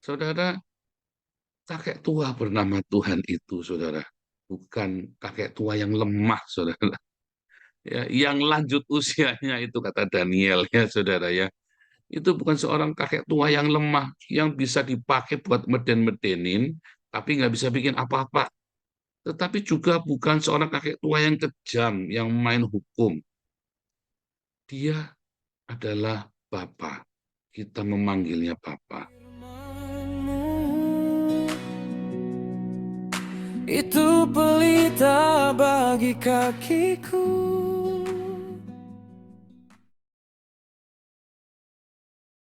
Saudara, kakek tua bernama Tuhan itu, saudara, bukan kakek tua yang lemah, saudara. Ya, yang lanjut usianya itu kata Daniel ya, saudara ya. Itu bukan seorang kakek tua yang lemah, yang bisa dipakai buat meden-medenin, tapi nggak bisa bikin apa-apa. Tetapi juga bukan seorang kakek tua yang kejam, yang main hukum. Dia adalah Bapa. Kita memanggilnya Bapa. Itu pelita bagi kakiku.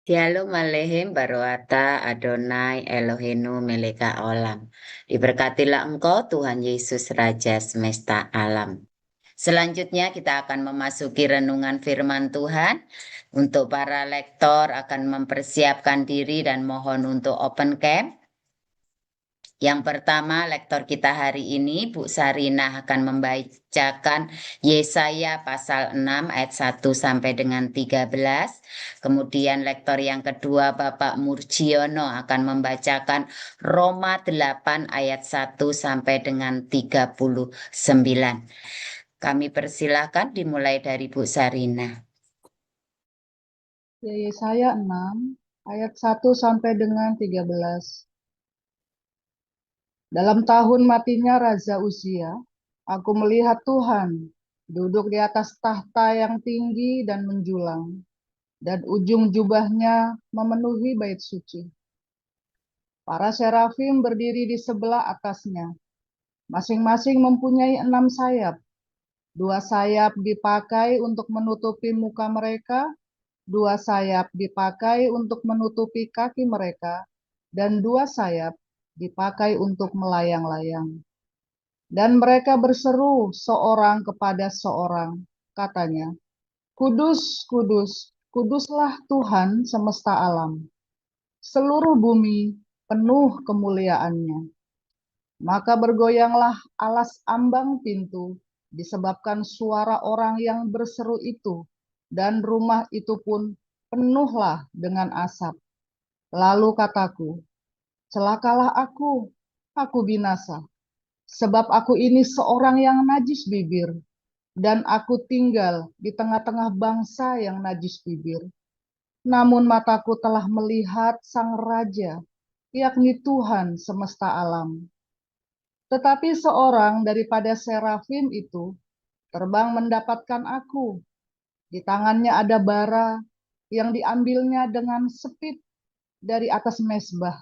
Shalom Aleichem Baroata Adonai Eloheinu Melek Olam. Diberkatilah Engkau Tuhan Yesus Raja semesta alam. Selanjutnya kita akan memasuki renungan firman Tuhan. Untuk para lektor akan mempersiapkan diri dan mohon untuk open camp. Yang pertama, lektor kita hari ini, Bu Sarina akan membacakan Yesaya pasal 6 ayat 1 sampai dengan 13. Kemudian lektor yang kedua, Bapak Murjiono akan membacakan Roma 8 ayat 1 sampai dengan 39. Kami persilahkan dimulai dari Bu Sarina. Yesaya 6 ayat 1 sampai dengan 13. Dalam tahun matinya Raja Uzia, aku melihat Tuhan duduk di atas tahta yang tinggi dan menjulang, dan ujung jubahnya memenuhi bait suci. Para serafim berdiri di sebelah atasnya, masing-masing mempunyai 6 sayap. 2 sayap dipakai untuk menutupi muka mereka, 2 sayap dipakai untuk menutupi kaki mereka, dan 2 sayap dipakai untuk melayang-layang. Dan mereka berseru seorang kepada seorang, katanya, Kudus, kudus, kuduslah Tuhan semesta alam. Seluruh bumi penuh kemuliaannya. Maka bergoyanglah alas ambang pintu, disebabkan suara orang yang berseru itu, dan rumah itu pun penuhlah dengan asap. Lalu kataku, celakalah aku binasa, sebab aku ini seorang yang najis bibir, dan aku tinggal di tengah-tengah bangsa yang najis bibir. Namun mataku telah melihat Sang Raja, yakni Tuhan semesta alam. Tetapi seorang daripada serafim itu terbang mendapatkan aku. Di tangannya ada bara yang diambilnya dengan sepit dari atas mezbah.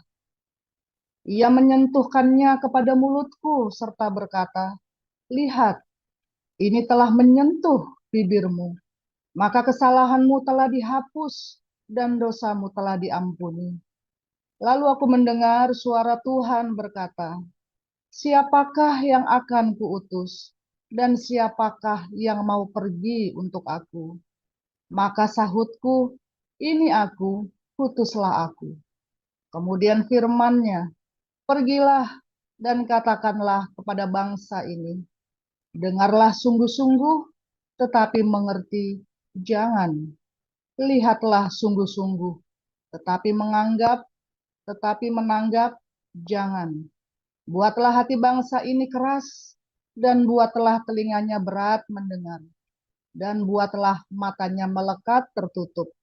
Ia menyentuhkannya kepada mulutku serta berkata, lihat, ini telah menyentuh bibirmu, maka kesalahanmu telah dihapus dan dosamu telah diampuni. Lalu aku mendengar suara Tuhan berkata, siapakah yang akan kuutus, dan siapakah yang mau pergi untuk aku? Maka sahutku, ini aku, utuslah aku. Kemudian firman-Nya, pergilah dan katakanlah kepada bangsa ini, dengarlah sungguh-sungguh, tetapi mengerti jangan. Lihatlah sungguh-sungguh, tetapi menanggap jangan. Buatlah hati bangsa ini keras, dan buatlah telinganya berat mendengar, dan buatlah matanya melekat tertutup,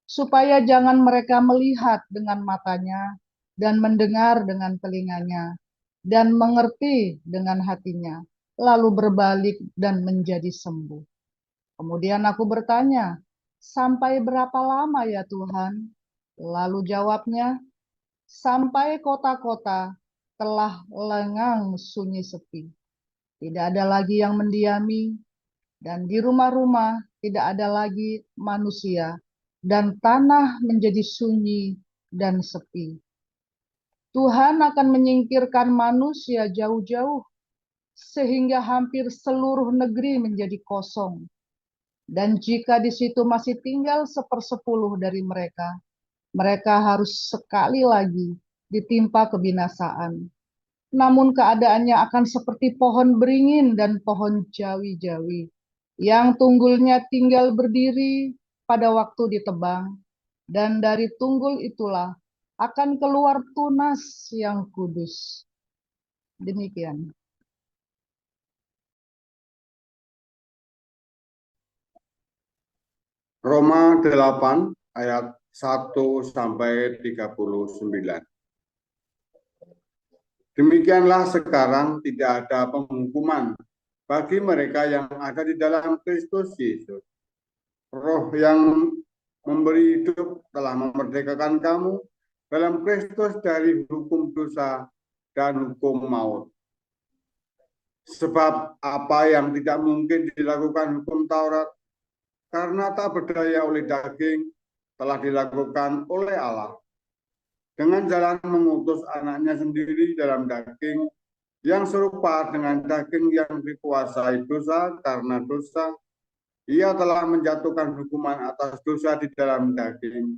supaya jangan mereka melihat dengan matanya, dan mendengar dengan telinganya, dan mengerti dengan hatinya, lalu berbalik dan menjadi sembuh. Kemudian aku bertanya, sampai berapa lama ya Tuhan? Lalu jawabnya, sampai kota-kota telah lengang sunyi sepi. Tidak ada lagi yang mendiami, dan di rumah-rumah tidak ada lagi manusia, dan tanah menjadi sunyi dan sepi. Tuhan akan menyingkirkan manusia jauh-jauh, sehingga hampir seluruh negeri menjadi kosong. Dan jika di situ masih tinggal 1/10 dari mereka, mereka harus sekali lagi ditimpa kebinasaan. Namun keadaannya akan seperti pohon beringin dan pohon jawi-jawi, yang tunggulnya tinggal berdiri pada waktu ditebang, dan dari tunggul itulah akan keluar tunas yang kudus. Demikian. Roma 8 ayat 1 sampai 39. Demikianlah sekarang tidak ada penghukuman bagi mereka yang ada di dalam Kristus Yesus. Roh yang memberi hidup telah memerdekakan kamu dalam Kristus dari hukum dosa dan hukum maut. Sebab apa yang tidak mungkin dilakukan hukum Taurat karena tak berdaya oleh daging telah dilakukan oleh Allah dengan jalan mengutus anaknya sendiri dalam daging yang serupa dengan daging yang dikuasai dosa. Karena dosa ia telah menjatuhkan hukuman atas dosa di dalam daging,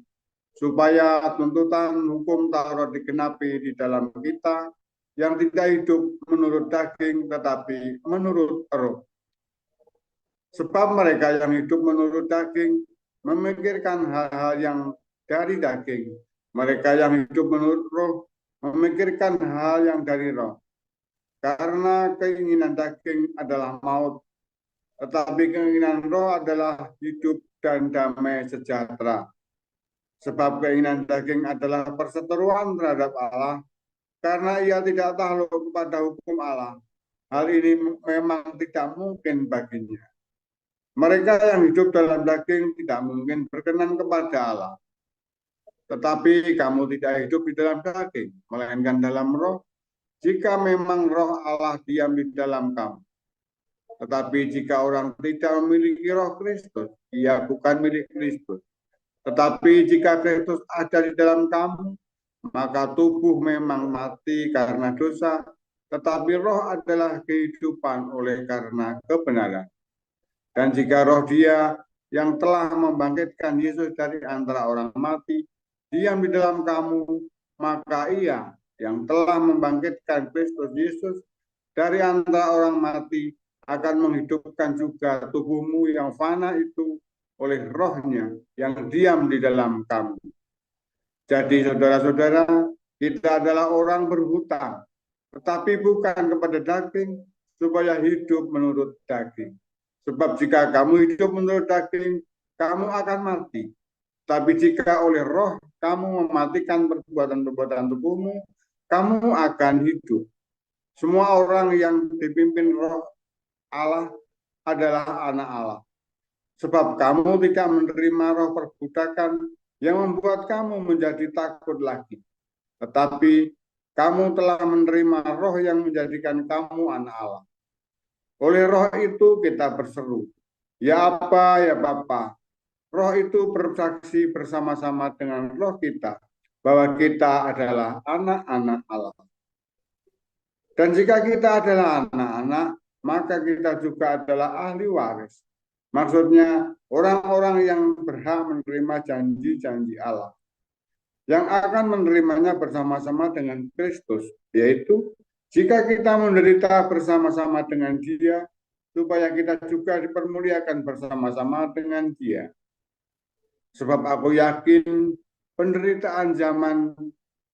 supaya tuntutan hukum Taurat digenapi di dalam kita yang tidak hidup menurut daging tetapi menurut roh. Sebab mereka yang hidup menurut daging memikirkan hal-hal yang dari daging. Mereka yang hidup menurut roh memikirkan hal yang dari roh. Karena keinginan daging adalah maut, tetapi keinginan roh adalah hidup dan damai sejahtera. Sebab keinginan daging adalah perseteruan terhadap Allah, karena ia tidak takluk kepada hukum Allah. Hal ini memang tidak mungkin baginya. Mereka yang hidup dalam daging tidak mungkin berkenan kepada Allah. Tetapi kamu tidak hidup di dalam daging, melainkan dalam roh, jika memang roh Allah diam di dalam kamu. Tetapi jika orang tidak memiliki roh Kristus, ia bukan milik Kristus. Tetapi jika Kristus ada di dalam kamu, maka tubuh memang mati karena dosa, tetapi roh adalah kehidupan oleh karena kebenaran. Dan jika roh Dia yang telah membangkitkan Yesus dari antara orang mati diam di dalam kamu, maka Ia yang telah membangkitkan Kristus Yesus dari antara orang mati akan menghidupkan juga tubuhmu yang fana itu oleh rohnya yang diam di dalam kamu. Jadi saudara-saudara, kita adalah orang berhutang, tetapi bukan kepada daging, supaya hidup menurut daging. Sebab jika kamu hidup menurut daging, kamu akan mati. Tapi jika oleh roh kamu mematikan perbuatan-perbuatan tubuhmu, kamu akan hidup. Semua orang yang dipimpin roh Allah adalah anak Allah. Sebab kamu tidak menerima roh perbudakan yang membuat kamu menjadi takut lagi. Tetapi kamu telah menerima roh yang menjadikan kamu anak Allah. Oleh roh itu kita berseru, ya Aba, ya Bapa. Roh itu bersaksi bersama-sama dengan roh kita bahwa kita adalah anak-anak Allah. Dan jika kita adalah anak-anak, maka kita juga adalah ahli waris. Maksudnya orang-orang yang berhak menerima janji-janji Allah, yang akan menerimanya bersama-sama dengan Kristus, yaitu jika kita menderita bersama-sama dengan Dia, supaya kita juga dipermuliakan bersama-sama dengan Dia. Sebab aku yakin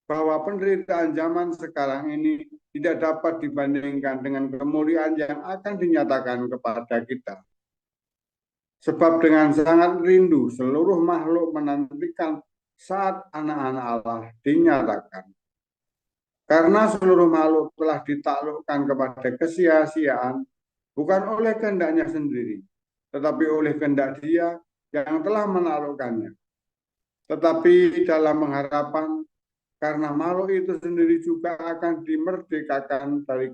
bahwa penderitaan zaman sekarang ini tidak dapat dibandingkan dengan kemuliaan yang akan dinyatakan kepada kita. Sebab dengan sangat rindu seluruh makhluk menantikan saat anak-anak Allah dinyatakan. Karena seluruh makhluk telah ditaklukkan kepada kesia-siaan, bukan oleh kehendaknya sendiri, tetapi oleh kehendak Dia yang telah menaklukkannya. Tetapi dalam pengharapan, karena makhluk itu sendiri juga akan dimerdekakan dari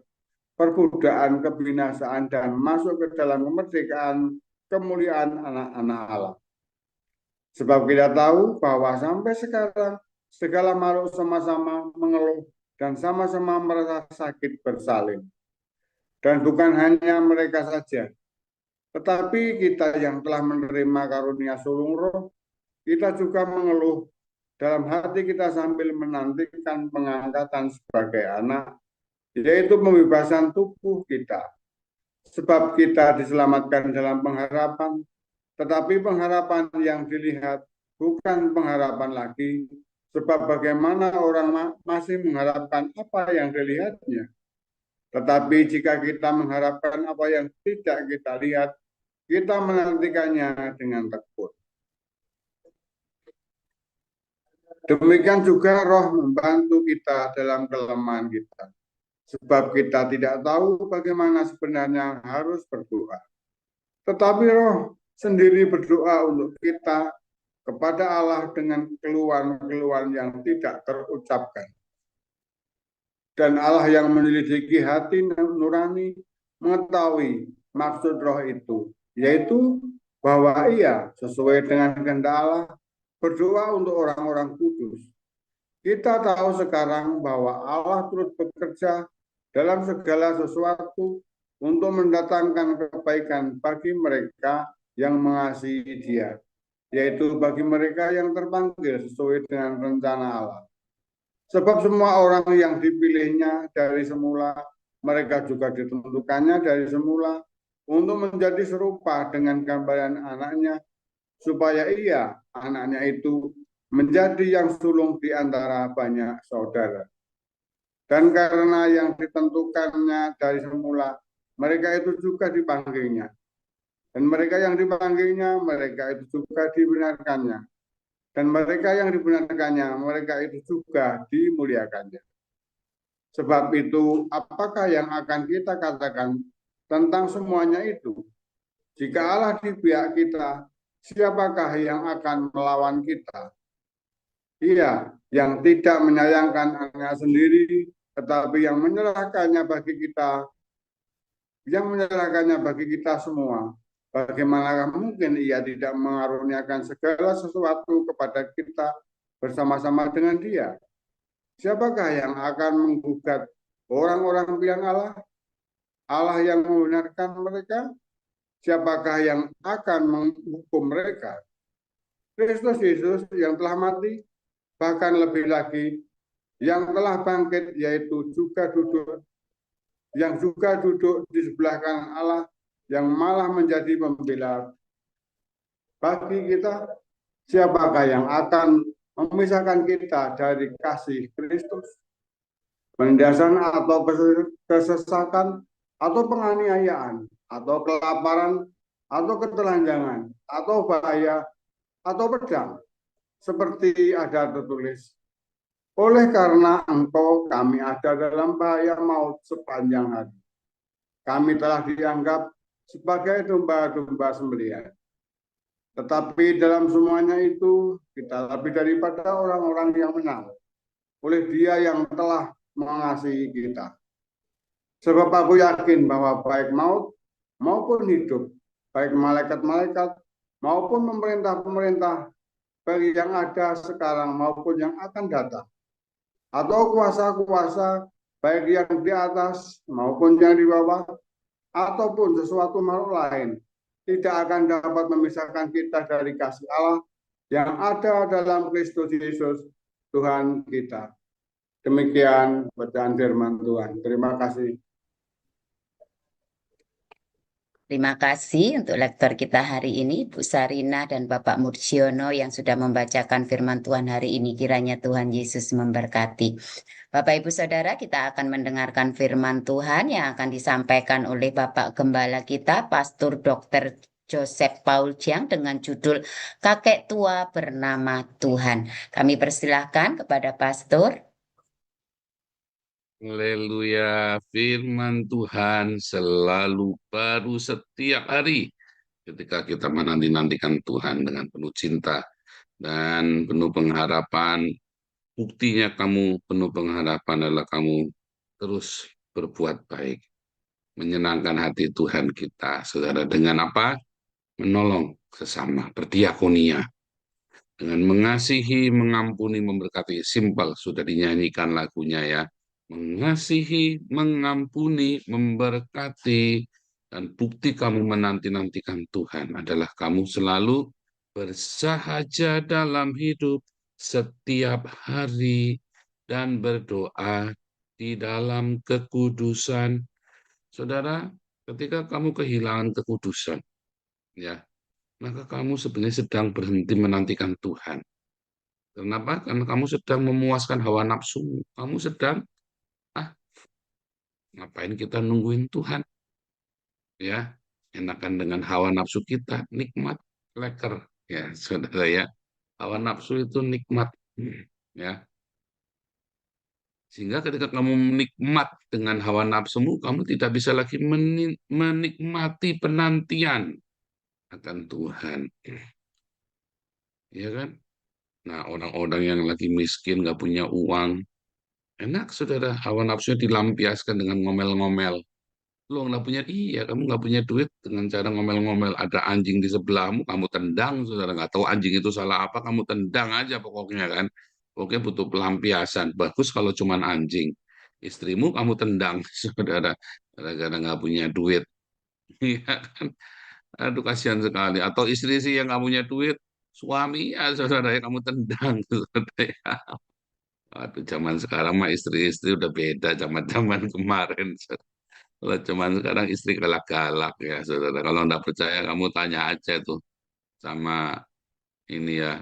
perbudakan kebinasaan dan masuk ke dalam kemerdekaan kemuliaan anak-anak Allah. Sebab kita tahu bahwa sampai sekarang segala makhluk sama-sama mengeluh dan sama-sama merasa sakit bersalin. Dan bukan hanya mereka saja, tetapi kita yang telah menerima karunia sulung roh, kita juga mengeluh dalam hati kita sambil menantikan pengangkatan sebagai anak, yaitu pembebasan tubuh kita. Sebab kita diselamatkan dalam pengharapan, tetapi pengharapan yang dilihat bukan pengharapan lagi, Sebab bagaimana orang masih mengharapkan apa yang dilihatnya. Tetapi jika kita mengharapkan apa yang tidak kita lihat, kita menantikannya dengan tekun. Demikian juga Roh membantu kita dalam kelemahan kita. Sebab kita tidak tahu bagaimana sebenarnya harus berdoa. Tetapi Roh sendiri berdoa untuk kita kepada Allah dengan keluhan-keluhan yang tidak terucapkan. Dan Allah yang menyelidiki hati nurani mengetahui maksud Roh itu, yaitu bahwa Ia sesuai dengan kehendak Allah berdoa untuk orang-orang kudus. Kita tahu sekarang bahwa Allah terus bekerja dalam segala sesuatu untuk mendatangkan kebaikan bagi mereka yang mengasihi Dia, yaitu bagi mereka yang terpanggil sesuai dengan rencana Allah. Sebab semua orang yang dipilihnya dari semula, mereka juga ditentukannya dari semula untuk menjadi serupa dengan gambaran anaknya, supaya ia, anaknya itu, menjadi yang sulung di antara banyak saudara. Dan karena yang ditentukannya dari semula, mereka itu juga dipanggilnya. Dan mereka yang dipanggilnya, mereka itu juga dibenarkannya. Dan mereka yang dibenarkannya, mereka itu juga dimuliakannya. Sebab itu, apakah yang akan kita katakan tentang semuanya itu? Jika Allah di pihak kita, siapakah yang akan melawan kita? Ia yang tidak menyayangkan anaknya sendiri, tetapi yang menyerahkannya bagi kita semua. Bagaimanakah mungkin ia tidak mengaruniakan segala sesuatu kepada kita bersama-sama dengan Dia? Siapakah yang akan menggugat orang-orang pilihan Allah? Allah yang membenarkan mereka? Siapakah yang akan menghukum mereka? Kristus Yesus yang telah mati, bahkan lebih lagi yang telah bangkit, yaitu yang juga duduk di sebelah kanan Allah, yang malah menjadi pembela bagi kita. Siapakah yang akan memisahkan kita dari kasih Kristus? Penindasan atau kesesakan, atau penganiayaan, atau kelaparan, atau ketelanjangan, atau bahaya, atau pedang, seperti ada tertulis, oleh karena engkau kami ada dalam bahaya maut sepanjang hari. Kami telah dianggap sebagai domba-domba sembelihan. Tetapi dalam semuanya itu, kita lebih daripada orang-orang yang menang, oleh Dia yang telah mengasihi kita. Sebab aku yakin bahwa baik maut maupun hidup, baik malaikat-malaikat maupun pemerintah-pemerintah, baik yang ada sekarang maupun yang akan datang, atau kuasa-kuasa, baik yang di atas maupun yang di bawah, ataupun sesuatu makhluk lain, tidak akan dapat memisahkan kita dari kasih Allah yang ada dalam Kristus Yesus, Tuhan kita. Demikian bacaan firman Tuhan. Terima kasih. Terima kasih untuk lektor kita hari ini, Bu Sarina dan Bapak Mursiono yang sudah membacakan firman Tuhan hari ini. Kiranya Tuhan Yesus memberkati. Bapak Ibu Saudara, kita akan mendengarkan firman Tuhan yang akan disampaikan oleh Bapak Gembala kita, Pastor Dr. Joseph Paul Jiang dengan judul Kakek Tua Bernama Tuhan. Kami persilahkan kepada Pastor. Haleluya, firman Tuhan selalu baru setiap hari ketika kita menanti-nantikan Tuhan dengan penuh cinta dan penuh pengharapan. Buktinya kamu penuh pengharapan adalah kamu terus berbuat baik, menyenangkan hati Tuhan kita, saudara. Dengan apa? Menolong sesama, berdiakonia, dengan mengasihi, mengampuni, memberkati. Simpel, sudah dinyanyikan lagunya ya. Mengasihi, mengampuni, memberkati, dan bukti kamu menanti-nantikan Tuhan adalah kamu selalu bersahaja dalam hidup setiap hari dan berdoa di dalam kekudusan. Saudara, ketika kamu kehilangan kekudusan, ya, maka kamu sebenarnya sedang berhenti menantikan Tuhan. Kenapa? Karena kamu sedang memuaskan hawa nafsu. Kamu sedang, ah, ngapain kita nungguin Tuhan? Ya, enakan dengan hawa nafsu kita, nikmat, leker. Ya, saudara ya, hawa nafsu itu nikmat. Ya, sehingga ketika kamu menikmat dengan hawa nafsumu, kamu tidak bisa lagi menikmati penantian akan Tuhan. Ya kan? Nah, orang-orang yang lagi miskin, nggak punya uang, enak saudara, hawa nafsunya dilampiaskan dengan ngomel-ngomel. Lu nggak punya, iya kamu nggak punya duit dengan cara ngomel-ngomel. Ada anjing di sebelahmu, kamu tendang, saudara. Nggak tahu anjing itu salah apa, kamu tendang aja pokoknya kan. Pokoknya butuh pelampiasan. Bagus kalau cuman anjing. Istrimu kamu tendang, saudara. Gara-gara nggak punya duit. Iya kan? Aduh kasihan sekali. Atau istri sih yang nggak punya duit, suami ya saudara ya kamu tendang, saudara ya. Aduh zaman sekarang mah istri-istri udah beda zaman-zaman kemarin. Kalau cuman sekarang istri galak-galak ya, saudara. Kalau nggak percaya, kamu tanya aja tuh sama ini ya,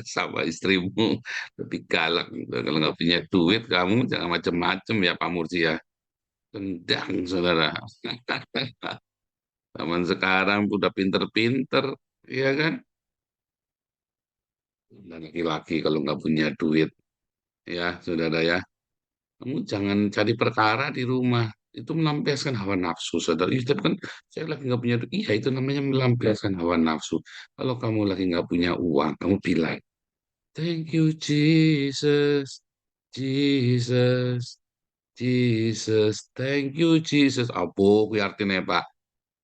sama istrimu lebih galak. Gitu. Kalau nggak punya duit, kamu jangan macem-macem ya, Pak Mursi ya. Tendang, saudara. Zaman sekarang udah pinter-pinter, ya kan? Dan laki-laki kalau nggak punya duit, ya, saudara ya. Kamu jangan cari perkara di rumah. Itu melampiaskan hawa nafsu, saudara. Iya, tapi kan saya lagi nggak punya duit. Iya, itu namanya melampiaskan hawa nafsu. Kalau kamu lagi nggak punya uang, kamu bilang, Thank you, Jesus. Jesus. Jesus. Thank you, Jesus. Apa kuwi artinya, Pak?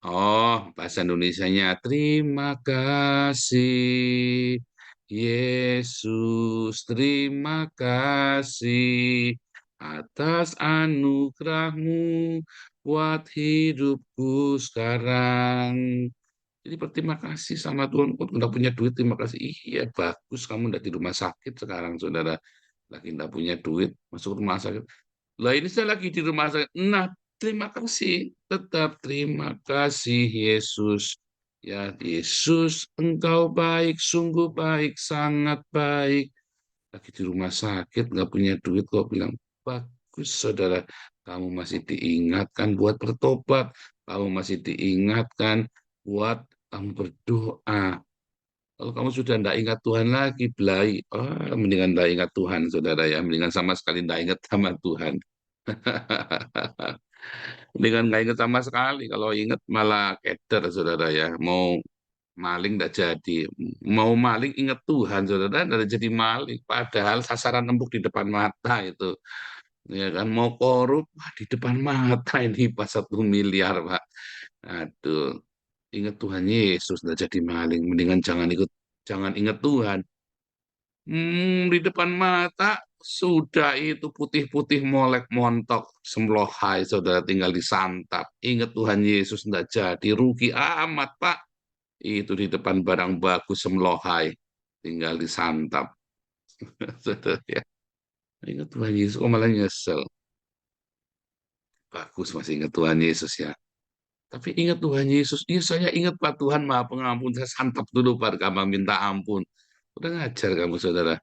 Oh, bahasa Indonesianya. Terima kasih, Yesus. Terima kasih atas anugerahmu buat hidupku sekarang. Jadi berterima kasih sama Tuhan. Kok udah punya duit, terima kasih. Iya, bagus. Kamu udah di rumah sakit sekarang, saudara. Lagi nggak punya duit, masuk rumah sakit. Lah ini saya lagi di rumah sakit. Nah, terima kasih. Tetap terima kasih Yesus. Ya Yesus, Engkau baik, sungguh baik, sangat baik. Lagi di rumah sakit, nggak punya duit, kok bilang, bagus saudara. Kamu masih diingatkan buat bertobat. Kamu masih diingatkan buat kamu berdoa. Kalau kamu sudah tidak ingat Tuhan lagi, belai. Oh, mendingan tidak ingat Tuhan, saudara ya. Mendingan sama sekali tidak ingat sama Tuhan. Mendingan nggak ingat sama sekali. Kalau ingat malah keder, saudara ya. Mau maling tidak jadi. Mau maling ingat Tuhan, saudara. Tidak jadi maling. Padahal sasaran empuk di depan mata itu. Ya kan, mau korup, wah, di depan mata ini pas 1 miliar, Pak. Aduh, ingat Tuhan Yesus, tidak jadi maling. Mendingan jangan ingat Tuhan. Di depan mata sudah itu putih-putih molek montok semlohai saudara tinggal disantap. Ingat Tuhan Yesus tidak jadi rugi amat Pak. Itu di depan barang bagus semlohai tinggal disantap. Saudara ya. Ingat Tuhan Yesus kok malah nyesel. Bagus masih ingat Tuhan Yesus ya. Tapi ingat Tuhan Yesus. Iya saya ingat Pak Tuhan Maha Pengampun. Saya santap dulu Pak kamu minta ampun. Udah ngajar kamu saudara.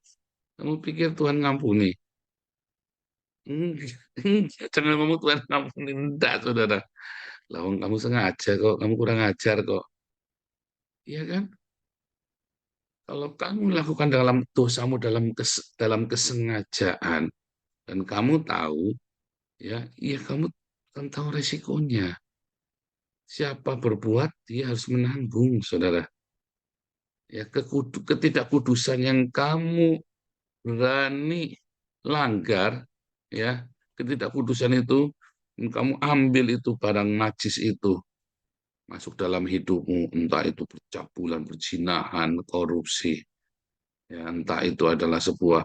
Kamu pikir Tuhan ngampuni? Enggak, jangan ngomong Tuhan ngampuni. Enggak, saudara. Lawang kamu sengaja kok, kamu kurang ajar kok. Iya kan? Kalau kamu lakukan dalam dosamu dalam kesengajaan dan kamu tahu, ya, iya kamu kan tahu resikonya. Siapa berbuat, dia harus menanggung, saudara. Ya, ketidakkudusan yang kamu berani langgar, ya, ketidakkudusan itu kamu ambil itu barang najis itu masuk dalam hidupmu, entah itu percabulan, perzinahan, korupsi, ya, entah itu adalah sebuah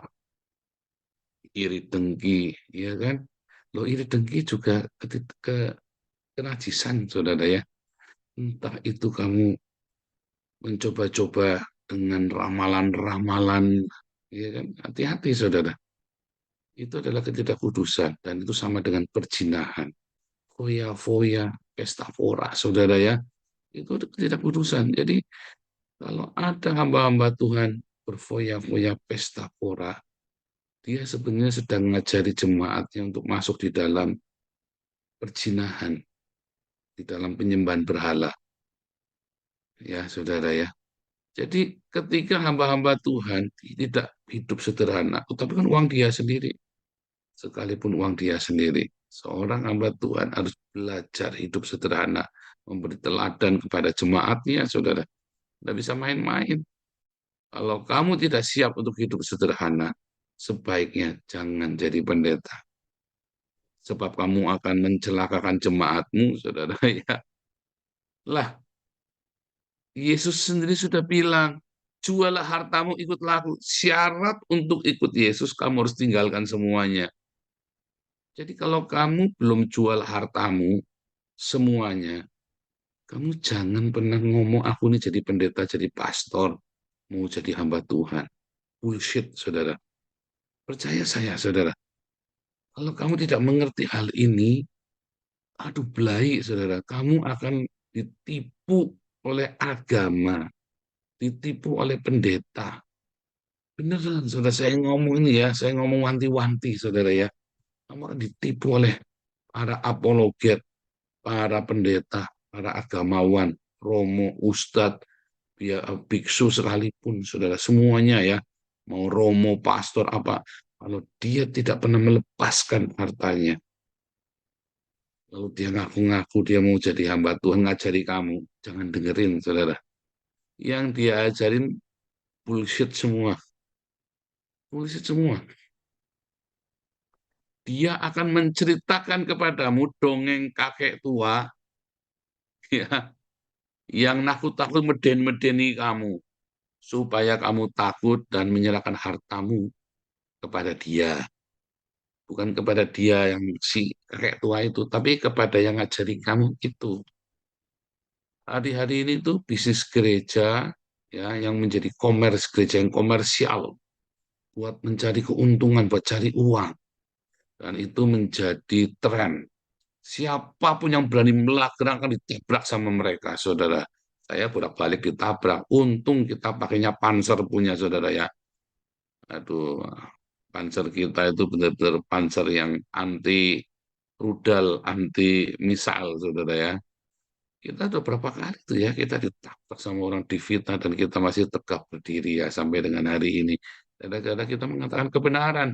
iri dengki, ya kan? Lo iri dengki juga kenajisan, saudara ya. Entah itu kamu mencoba-coba dengan ramalan-ramalan, ya kan? Hati-hati, saudara. Itu adalah ketidakkudusan dan itu sama dengan perzinahan. Foya-foya, pesta pora, saudara ya. Itu ketidakkudusan. Jadi kalau ada hamba-hamba Tuhan berfoya-foya pesta pora, dia sebenarnya sedang mengajari jemaatnya untuk masuk di dalam perjinahan, di dalam penyembahan berhala. Ya, saudara ya. Jadi ketika hamba-hamba Tuhan tidak hidup sederhana, tapi kan uang dia sendiri, sekalipun uang dia sendiri, seorang hamba Tuhan harus belajar hidup sederhana, memberi teladan kepada jemaatnya, saudara. Tidak bisa main-main. Kalau kamu tidak siap untuk hidup sederhana, sebaiknya jangan jadi pendeta. Sebab kamu akan mencelakakan jemaatmu, saudara ya. Lah, Yesus sendiri sudah bilang, jualah hartamu, ikutlah aku. Syarat untuk ikut Yesus, kamu harus tinggalkan semuanya. Jadi kalau kamu belum jual hartamu, semuanya, kamu jangan pernah ngomong, aku ini jadi pendeta, jadi pastor, mau jadi hamba Tuhan. Bullshit, saudara. Percaya saya, saudara. Kalau kamu tidak mengerti hal ini, aduh belai, saudara. Kamu akan ditipu oleh agama, ditipu oleh pendeta. Beneran, saudara, saya ngomong ini ya, saya ngomong wanti-wanti, saudara ya. Kamu akan ditipu oleh para apologet, para pendeta, para agamawan, romo, ustadz, biksu sekalipun, saudara. Semuanya ya, mau romo, pastor, apa. Kalau dia tidak pernah melepaskan hartanya, lalu dia ngaku-ngaku dia mau jadi hamba Tuhan, ngajari kamu, jangan dengerin, saudara. Yang dia ajarin bullshit semua. Bullshit semua. Dia akan menceritakan kepadamu dongeng kakek tua ya, yang nakut-nakut meden-medeni kamu supaya kamu takut dan menyerahkan hartamu kepada dia. Bukan kepada dia yang si kakek tua itu, tapi kepada yang ngajari kamu itu. Hari-hari ini tuh bisnis gereja ya yang menjadi gereja yang komersial buat mencari keuntungan, buat cari uang. Dan itu menjadi tren. Siapapun yang berani melanggar akan ditabrak sama mereka, saudara. Saya bolak-balik ditabrak. Untung kita pakainya Panzer punya, saudara ya. Aduh, Panzer kita itu benar-benar Panzer yang anti rudal, anti misal, saudara ya. Kita udah berapa kali tuh ya, kita ditabrak sama orang difitnah dan kita masih tegak berdiri ya sampai dengan hari ini. Gara-gara kita mengatakan kebenaran.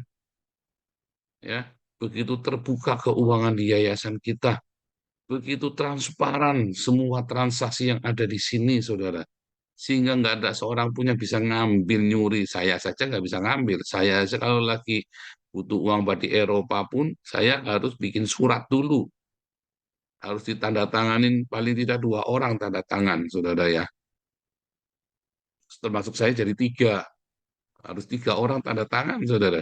Ya, begitu terbuka keuangan di yayasan kita, begitu transparan semua transaksi yang ada di sini, saudara. Sehingga nggak ada seorang pun yang bisa ngambil nyuri. Saya saja nggak bisa ngambil. Saya saja kalau lagi butuh uang di Eropa pun, saya harus bikin surat dulu. Harus ditandatanganin paling tidak 2 orang tanda tangan, saudara ya. Termasuk saya jadi 3. Harus 3 orang tanda tangan, saudara.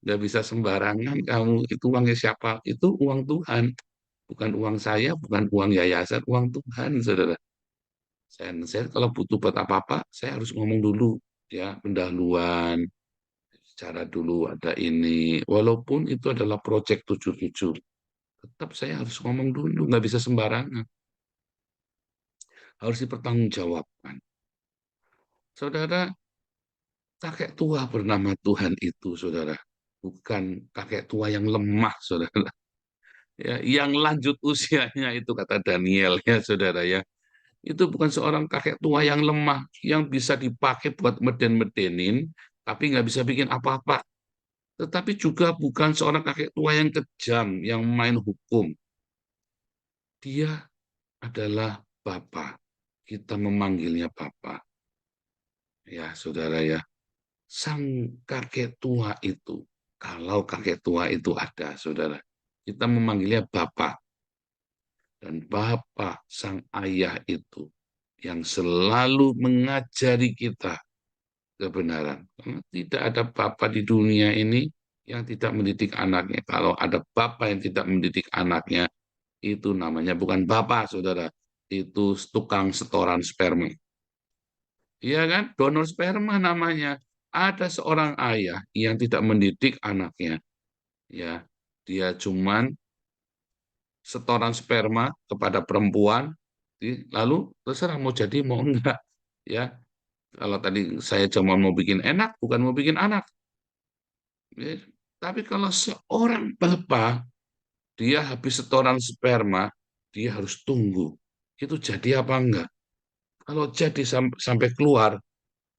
Nggak bisa sembarangan kamu. Itu uangnya siapa? Itu uang Tuhan. Bukan uang saya, bukan uang yayasan, uang Tuhan, saudara. Saya kalau butuh buat apa-apa, saya harus ngomong dulu, ya, pendahuluan, cara dulu ada ini. Walaupun itu adalah proyek 77, tetap saya harus ngomong dulu, nggak bisa sembarangan. Harus dipertanggungjawabkan. Saudara, kakek tua bernama Tuhan itu, saudara, bukan kakek tua yang lemah, saudara. Ya, yang lanjut usianya itu kata Daniel, ya, saudara ya. Itu bukan seorang kakek tua yang lemah, yang bisa dipakai buat meden-medenin, tapi nggak bisa bikin apa-apa. Tetapi juga bukan seorang kakek tua yang kejam, yang main hukum. Dia adalah Bapa. Kita memanggilnya Bapa. Ya, saudara ya. Sang kakek tua itu, kalau kakek tua itu ada, saudara, kita memanggilnya Bapa. Dan Bapa, sang ayah itu, yang selalu mengajari kita kebenaran. Karena tidak ada bapa di dunia ini yang tidak mendidik anaknya. Kalau ada bapa yang tidak mendidik anaknya, itu namanya bukan bapa, saudara. Itu tukang setoran sperma. Iya kan? Donor sperma namanya. Ada seorang ayah yang tidak mendidik anaknya. Ya, dia cuman setoran sperma kepada perempuan, lalu terserah mau jadi mau enggak. Ya, Kalau tadi saya cuma mau bikin enak, bukan mau bikin anak. Ya. Tapi kalau seorang bapak, dia habis setoran sperma, dia harus tunggu. Itu jadi apa enggak? Kalau jadi sampai keluar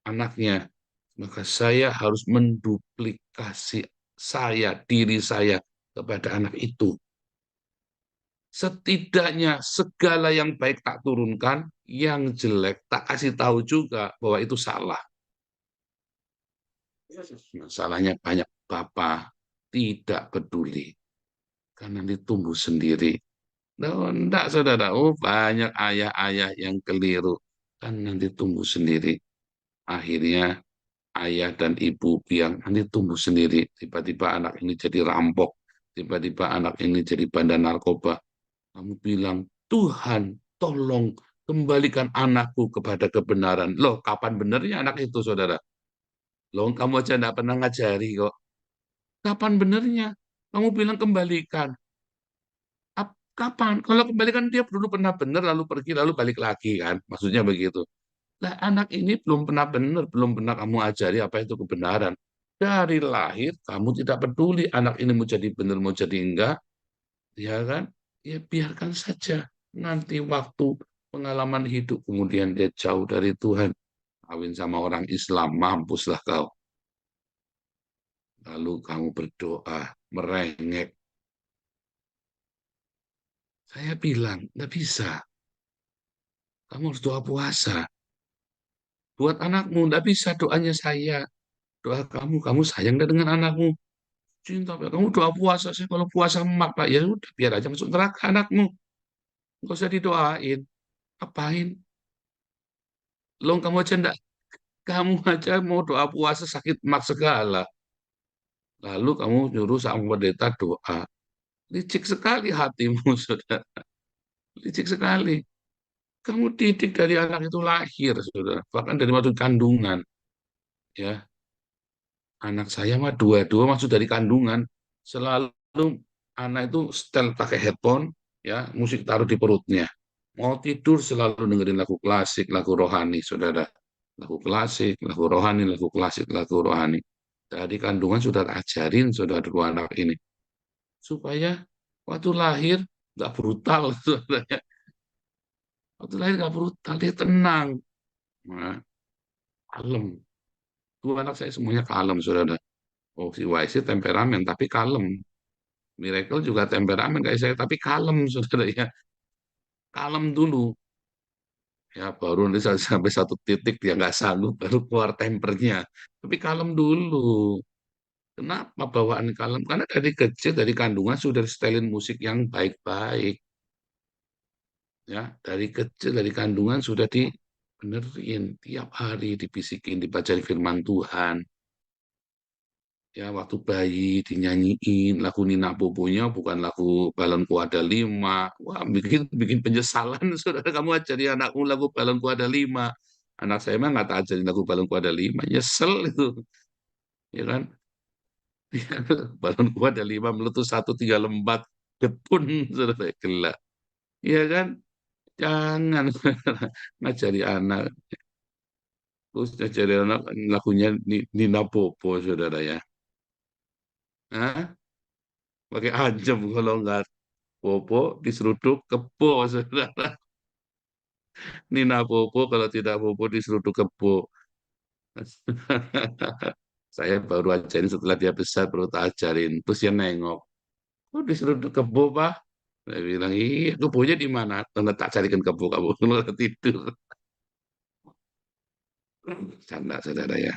anaknya, maka saya harus menduplikasi diri saya kepada anak itu. Setidaknya segala yang baik tak turunkan, yang jelek tak kasih tahu juga bahwa itu salah. Masalahnya banyak bapak tidak peduli karena ditumbuh sendiri. Nah, enggak, saudara. Oh, banyak ayah-ayah yang keliru kan nanti tumbuh sendiri. Akhirnya ayah dan ibu biang nanti tumbuh sendiri. Tiba-tiba anak ini jadi rampok. Tiba-tiba anak ini jadi bandar narkoba. Kamu bilang, Tuhan, tolong kembalikan anakku kepada kebenaran. Loh, kapan benernya anak itu, saudara? Loh, kamu aja enggak pernah ngajari kok. Kapan benernya? Kamu bilang kembalikan. Kapan? Kalau kembalikan dia dulu pernah benar, lalu pergi, lalu balik lagi kan? Maksudnya begitu. Nah, anak ini belum pernah benar, belum pernah kamu ajari apa itu kebenaran. Dari lahir, kamu tidak peduli anak ini mau jadi benar, mau jadi enggak, ya kan? Ya biarkan saja. Nanti waktu pengalaman hidup, kemudian dia jauh dari Tuhan. Kawin sama orang Islam, mampuslah kau. Lalu kamu berdoa, merengek. Saya bilang, nggak bisa. Kamu harus doa puasa. Buat anakmu, nggak bisa doanya saya. Doa kamu sayang nggak dengan anakmu. Cinta, Pak. Kamu doa puasa sih. Kalau puasa emak, Pak, ya udah biar aja masuk neraka anakmu. Nggak usah didoain. Apain? Lo kamu aja mau doa puasa sakit emak segala. Lalu kamu nyuruh sama pendeta doa. Licik sekali hatimu, saudara. Licik sekali. Kamu didik dari anak itu lahir, saudara. Bahkan dari waktu kandungan. Ya, anak saya mah dua-dua masuk dari kandungan. Selalu anak itu setel pakai headphone, ya, musik taruh di perutnya. Mau tidur selalu dengerin lagu klasik, lagu rohani, saudara. Lagu klasik, lagu rohani, lagu klasik, lagu rohani. Dari kandungan sudah ajarin saudara dua anak ini. Supaya waktu lahir nggak brutal, saudara. Waktu lahir nggak brutal, dia tenang. Nah, kalem. Dua anak saya semuanya kalem, saudara. Oh, si YC temperamen, tapi kalem. Miracle juga temperamen kayak saya, tapi kalem, saudara ya. Kalem dulu. Ya, baru nanti sampai satu titik dia nggak sanggup, baru keluar tempernya. Tapi kalem dulu. Kenapa bawaan kalem? Karena dari kecil, dari kandungan sudah setelin musik yang baik-baik. Ya, dari kecil, dari kandungan sudah dibenerin. Tiap hari dibisikin, dibaca firman Tuhan. Ya, waktu bayi dinyanyiin lagu Nina Bobonya bukan lagu Balonku Ada Lima. Wah, bikin bikin penyesalan, saudara. Kamu ajari anakmu lagu Balonku Ada Lima. Anak saya mah nggak tak ajarin lagu Balonku Ada Lima. Nyesel itu, ya kan? Balonku ada lima, meletus satu, tiga lembat, depun, saudara. Gila. Iya kan? Jangan ngajari anak. Terus ngajari anak lagunya Nina Bobo, saudara ya. Hah? Pakai ajem kalau nggak Bobo diseruduk kebo, saudara. Nina Bobo kalau tidak Bobo diseruduk kebo. Saya baru ajarin setelah dia besar, baru tak ajarin. Terus dia nengok. Oh, diseruduk kebo, Pak. Saya bilang, iya, kebonya di mana? Tanda tak carikan kebo kamu. Kalau tidur. Canda, saudara ya.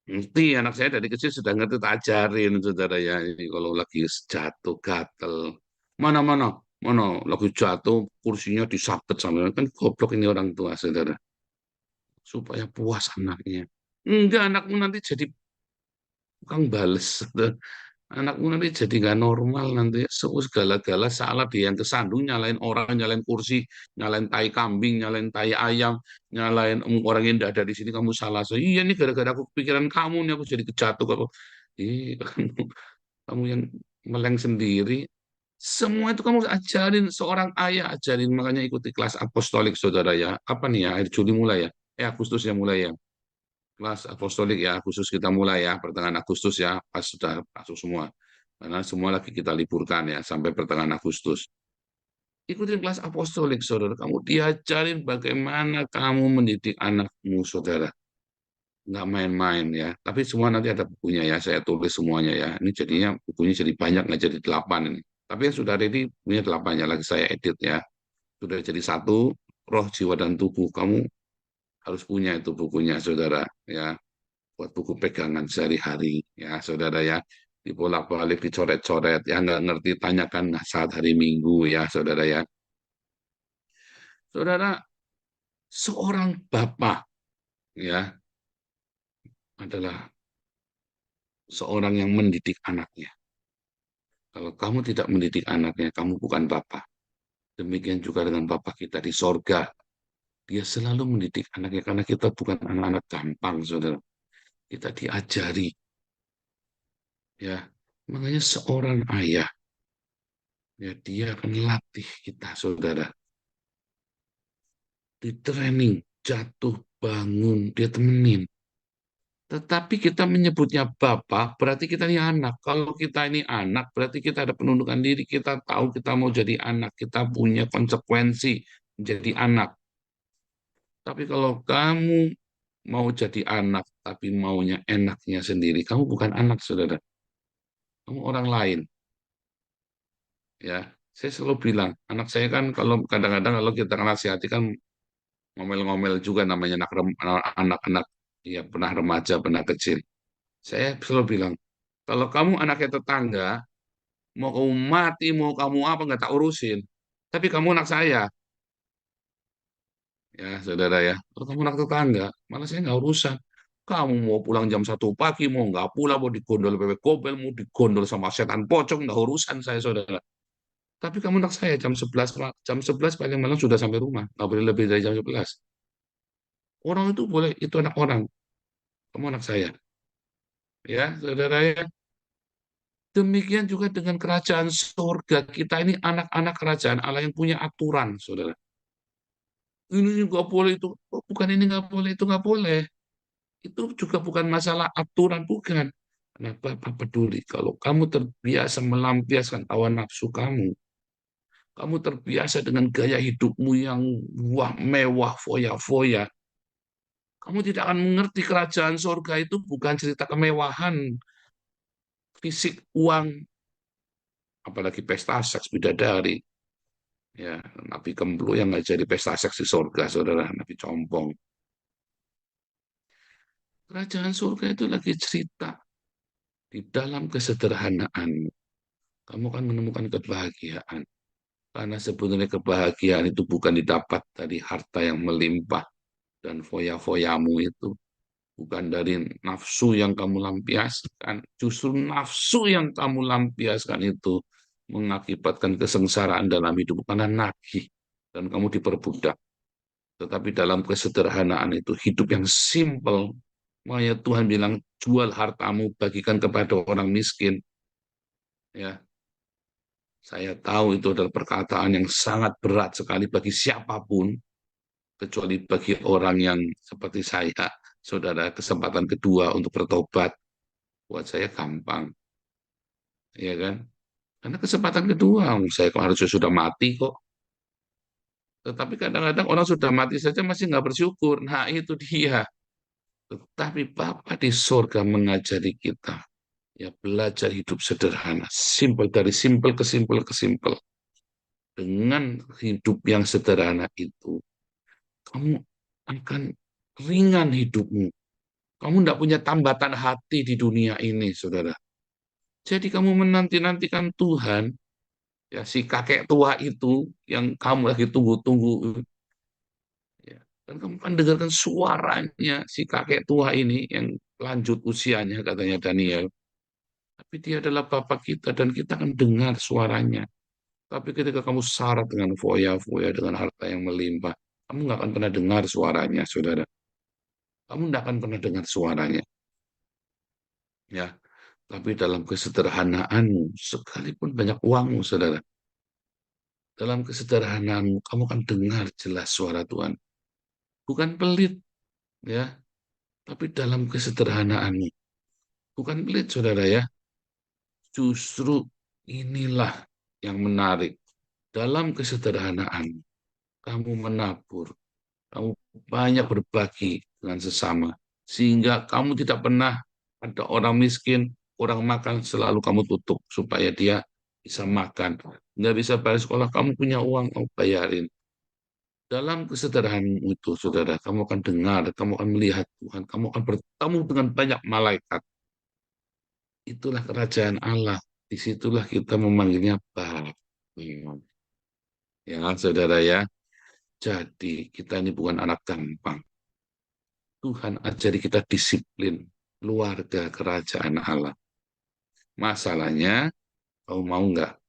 Ngerti, anak saya dari kecil sudah ngerti, tak ajarin, saudara ya. Ini kalau lagi jatuh, gatel. Mana-mana, mana, lagi jatuh, kursinya disabet sama. Kan goblok ini orang tua, saudara. Supaya puas anaknya. Enggak, anakmu nanti jadi tukang bales. Anakmu nanti jadi nggak normal nanti. Segala-gala salah dia yang kesandung, nyalain orang, nyalain kursi, nyalain tai kambing, nyalain tai ayam, nyalain orang yang tidak ada di sini, kamu salah. So, iya nih gara-gara aku pikiran kamu nih aku jadi kejatuh. Kamu yang meleng sendiri. Semua itu kamu ajarin, seorang ayah ajarin. Makanya ikuti kelas apostolik, saudara ya. Apa nih ya, akhir Juli mulai ya. Agustus ya mulai ya. Kelas apostolik ya, Agustus kita mulai ya, pertengahan Agustus ya, pas sudah masuk semua. Karena semua lagi kita liburkan ya, sampai pertengahan Agustus. Ikutin kelas apostolik, saudara. Kamu diajarin bagaimana kamu mendidik anakmu, saudara. Nggak main-main ya. Tapi semua nanti ada bukunya ya, saya tulis semuanya ya. Ini jadinya bukunya jadi banyak, nggak jadi 8 ini. Tapi yang sudah ready punya 8 ya, lagi saya edit ya. Sudah jadi satu, roh, jiwa, dan tubuh. Kamu harus punya itu bukunya, saudara. Ya, buat buku pegangan sehari-hari ya, saudara ya. Dibolak-balik, dicoret-coret, ya nggak ngerti, tanyakan saat hari Minggu ya, saudara ya. Saudara, seorang bapak ya adalah seorang yang mendidik anaknya. Kalau kamu tidak mendidik anaknya, kamu bukan bapak. Demikian juga dengan bapak kita di sorga. Dia selalu mendidik anaknya, karena kita bukan anak-anak gampang, saudara. Kita diajari. Ya, makanya seorang ayah, ya dia akan latih kita, saudara. Di training, jatuh, bangun, dia temenin. Tetapi kita menyebutnya bapak, berarti kita ini anak. Kalau kita ini anak, berarti kita ada penundukan diri. Kita tahu kita mau jadi anak. Kita punya konsekuensi menjadi anak. Tapi kalau kamu mau jadi anak, tapi maunya enaknya sendiri, kamu bukan anak, saudara. Kamu orang lain. Ya, saya selalu bilang, anak saya kan kalau kadang-kadang kalau kita nasihati kan ngomel-ngomel juga, namanya anak-anak, ya pernah remaja, pernah kecil. Saya selalu bilang, kalau kamu anaknya tetangga, mau kamu mati, mau kamu apa, nggak tak urusin. Tapi kamu anak saya, ya saudara ya. Kalau kamu anak tetangga, malah saya nggak urusan. Kamu mau pulang jam 1 pagi, mau nggak pulang, mau digondol bebek gobel, mau digondol sama setan pocong, nggak urusan saya, saudara. Tapi kamu anak saya jam 11 paling malam sudah sampai rumah, nggak boleh lebih dari jam 11. Orang itu boleh, itu anak orang. Kamu anak saya, ya saudara ya. Demikian juga dengan kerajaan surga. Kita ini anak-anak kerajaan Allah yang punya aturan, saudara. Ini nggak boleh, itu oh, bukan, ini nggak boleh, itu nggak boleh. Itu juga bukan masalah aturan, bukan. Nah, Bapak peduli kalau kamu terbiasa melampiaskan hawa nafsu kamu terbiasa dengan gaya hidupmu yang wah, mewah, foya-foya, kamu tidak akan mengerti kerajaan surga itu bukan cerita kemewahan, fisik, uang, apalagi pesta seks bidadari. Ya, Nabi Kemplu yang nggak jadi pesta seks di surga, saudara, Nabi Compong. Kerajaan surga itu lagi cerita di dalam kesederhanaan. Kamu akan menemukan kebahagiaan. Karena sebenarnya kebahagiaan itu bukan didapat dari harta yang melimpah dan foya-foyamu itu. Bukan dari nafsu yang kamu lampiaskan. Justru nafsu yang kamu lampiaskan itu mengakibatkan kesengsaraan dalam hidup karena nagih dan kamu diperbudak. Tetapi dalam kesederhanaan itu hidup yang simple. Makanya Tuhan bilang, jual hartamu, bagikan kepada orang miskin. Ya, saya tahu itu adalah perkataan yang sangat berat sekali bagi siapapun, kecuali bagi orang yang seperti saya, saudara, kesempatan kedua untuk bertobat. Buat saya gampang, ya kan? Karena kesempatan kedua, saya kok harusnya sudah mati kok. Tetapi kadang-kadang orang sudah mati saja masih nggak bersyukur. Nah, itu dia. Tetapi Bapa di surga mengajari kita, ya belajar hidup sederhana, simpel, dari simpel ke simpel ke simpel. Dengan hidup yang sederhana itu, kamu akan ringan hidupmu. Kamu tidak punya tambatan hati di dunia ini, saudara. Jadi kamu menanti-nantikan Tuhan, ya si kakek tua itu yang kamu lagi tunggu-tunggu, ya. Dan kamu akan dengarkan suaranya si kakek tua ini yang lanjut usianya, katanya Daniel. Tapi dia adalah Bapa kita dan kita akan dengar suaranya. Tapi ketika kamu syarat dengan foya-foya, dengan harta yang melimpah, kamu nggak akan pernah dengar suaranya, saudara. Kamu nggak akan pernah dengar suaranya. Ya, tapi dalam kesederhanaanmu, sekalipun banyak uangmu, saudara, dalam kesederhanaanmu, kamu akan dengar jelas suara Tuhan. Bukan pelit, ya, tapi dalam kesederhanaanmu. Bukan pelit, saudara ya. Justru inilah yang menarik. Dalam kesederhanaan, kamu menabur, kamu banyak berbagi dengan sesama, sehingga kamu tidak pernah ada orang miskin, orang makan, selalu kamu tutup supaya dia bisa makan. Nggak bisa bayar sekolah, kamu punya uang, kamu bayarin. Dalam kesederhanaan itu, saudara, kamu akan dengar, kamu akan melihat Tuhan, kamu akan bertemu dengan banyak malaikat. Itulah kerajaan Allah. Disitulah kita memanggilnya Bapa. Ya, saudara ya. Jadi kita ini bukan anak gampang. Tuhan ajari kita disiplin, keluarga kerajaan Allah. Masalahnya, kau mau nggak?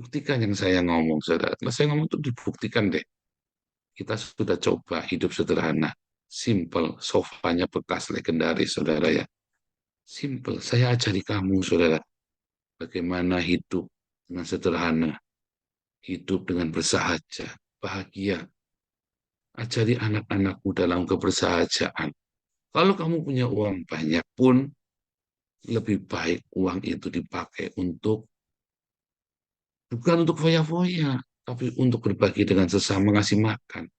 Buktikan yang saya ngomong, saudara. Kalau saya ngomong itu dibuktikan deh. Kita sudah coba hidup sederhana, simple, sofanya bekas legendaris, saudara ya. Simple, saya ajari kamu, saudara, bagaimana hidup dengan sederhana, hidup dengan bersahaja, bahagia. Ajari anak-anakmu dalam kebersahajaan. Kalau kamu punya uang banyak pun, lebih baik uang itu dipakai untuk, bukan untuk foya-foya, tapi untuk berbagi dengan sesama, ngasih makan.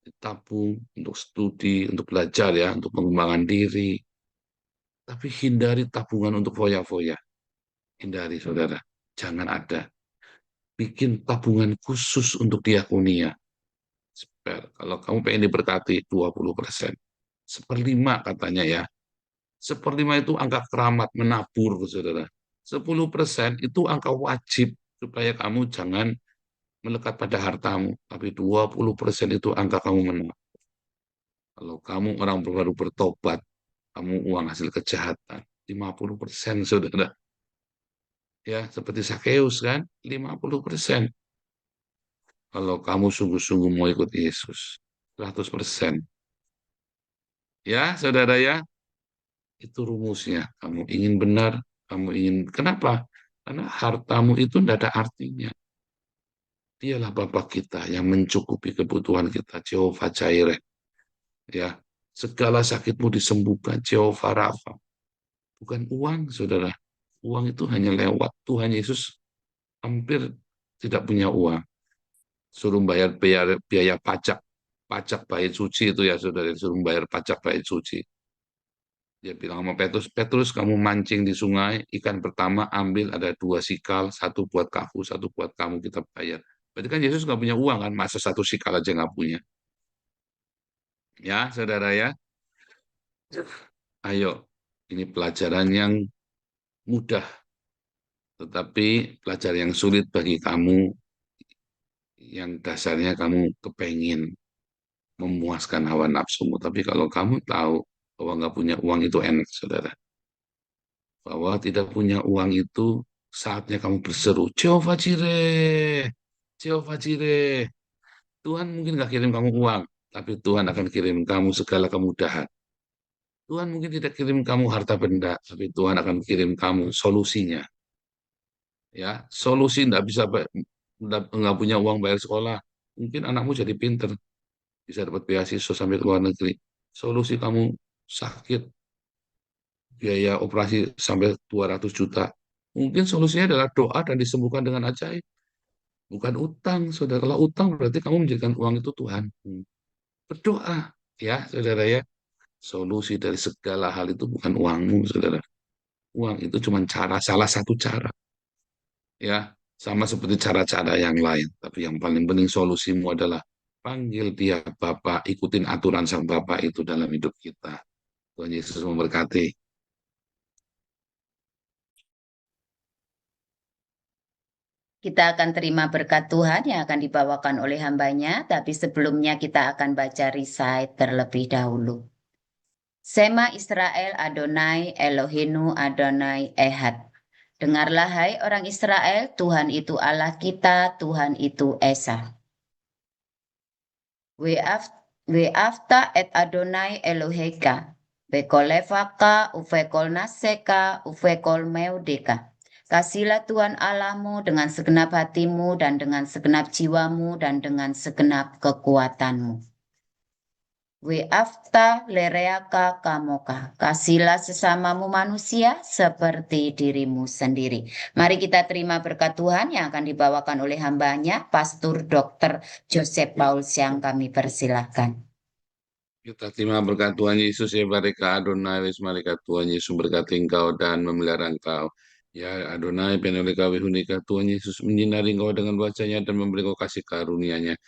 Ditabung untuk studi, untuk belajar ya, untuk pengembangan diri. Tapi hindari tabungan untuk foya-foya. Hindari, saudara. Jangan ada. Bikin tabungan khusus untuk diakonia. Kalau kamu pengen diberkati 20%. 1/5 katanya ya. 1/5 itu angka keramat, menabur, saudara. 10% itu angka wajib supaya kamu jangan melekat pada hartamu. Tapi 20% itu angka kamu menabur. Kalau kamu orang baru bertobat, kamu uang hasil kejahatan. 50%, saudara. Ya, seperti Sakeus kan, 50%. Kalau kamu sungguh-sungguh mau ikut Yesus, 100%. Ya, saudara ya, itu rumusnya. Kamu ingin benar, kamu ingin, kenapa? Karena hartamu itu tidak ada artinya. Dialah Bapa kita yang mencukupi kebutuhan kita, Jehovah Jireh. Ya, segala sakitmu disembuhkan, Jehovah Rafa. Bukan uang, saudara. Uang itu hanya lewat. Tuhan Yesus hampir tidak punya uang. Suruh bayar biaya pajak bait suci itu ya, saudara. Suruh bayar pajak bait suci. Dia bilang sama Petrus, Petrus kamu mancing di sungai, ikan pertama ambil ada 2 sikal, 1 buat kamu, 1 buat kamu, kita bayar. Berarti kan Yesus nggak punya uang kan, masa 1 sikal aja nggak punya. Ya, saudara ya. Ayo, ini pelajaran yang mudah, tetapi pelajaran yang sulit bagi kamu, yang dasarnya kamu kepengin memuaskan hawa nafsumu. Tapi kalau kamu tahu bahwa nggak punya uang itu enak, saudara. Bahwa tidak punya uang itu saatnya kamu berseru, Jehovah Jireh, Jehovah Jireh. Tuhan mungkin nggak kirim kamu uang, tapi Tuhan akan kirim kamu segala kemudahan. Tuhan mungkin tidak kirim kamu harta benda, tapi Tuhan akan kirim kamu solusinya. Ya, solusi nggak punya uang bayar sekolah, mungkin anakmu jadi pinter, bisa dapat beasiswa sampai ke luar negeri. Solusi kamu sakit, biaya operasi sampai 200 juta. Mungkin solusinya adalah doa dan disembuhkan dengan ajaib. Bukan utang, saudara. Kalau utang berarti kamu menjadikan uang itu Tuhan. Berdoa, ya, saudara ya. Solusi dari segala hal itu bukan uangmu, saudara. Uang itu cuma cara, salah satu cara. Ya, sama seperti cara-cara yang lain. Tapi yang paling penting solusimu adalah panggil dia Bapak, ikutin aturan sang Bapak itu dalam hidup kita. Tuhan Yesus memberkati. Kita akan terima berkat Tuhan yang akan dibawakan oleh hambanya, tapi sebelumnya kita akan baca recite terlebih dahulu. Sema Israel Adonai Elohenu Adonai Ehad. Dengarlah hai orang Israel, Tuhan itu Allah kita, Tuhan itu Esa. Weafta et Adonai Eloheka, vekolevaka uvekol naseka uvekol meudeka. Kasihlah Tuhan Allahmu dengan segenap hatimu dan dengan segenap jiwamu dan dengan segenap kekuatanmu. Weafta lereaka kamoka. Kasihlah sesamamu manusia seperti dirimu sendiri. Mari kita terima berkat Tuhan yang akan dibawakan oleh hambanya, Pastor Dr. Joseph Pauls yang kami persilahkan. Kita terima berkat Tuhan Yesus ya, barika Adonai, wis malaikat Tuhan Yesus berkati engkau dan memelihara engkau. Ya Adonai, penolika wihunika Tuhan Yesus menyinari engkau dengan wajahnya dan memberi engkau kasih karunia-Nya.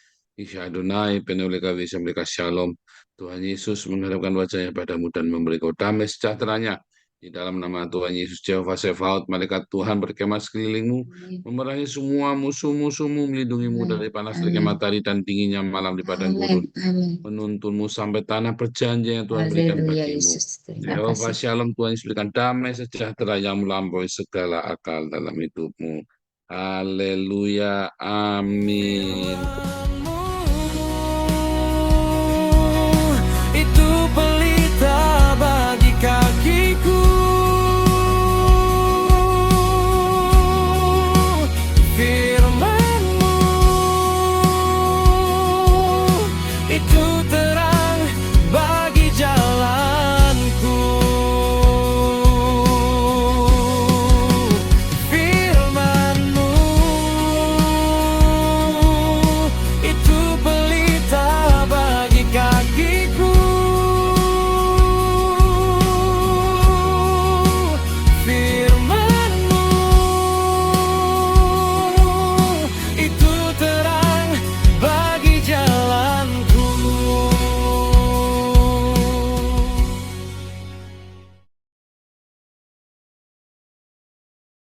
Isya Adonai, penolika wis mereka shalom. Tuhan Yesus menghadapkan wajahnya padamu dan memberi engkau damai sejahteranya. Di dalam nama Tuhan Yesus, Jehovah Sefaot, malaikat Tuhan berkemah sekelilingmu, memerangi semua musuh-musuhmu, melindungimu dari panas teriknya matahari dan dinginnya malam di padang gurun, menuntunmu sampai tanah perjanjian yang Tuhan berikan Haleluya bagimu. Yesus. Terima Jehovah kasih. Shalom, Tuhan Yesus berikan damai sejahtera yang melampaui segala akal dalam hidupmu. Haleluya, amin.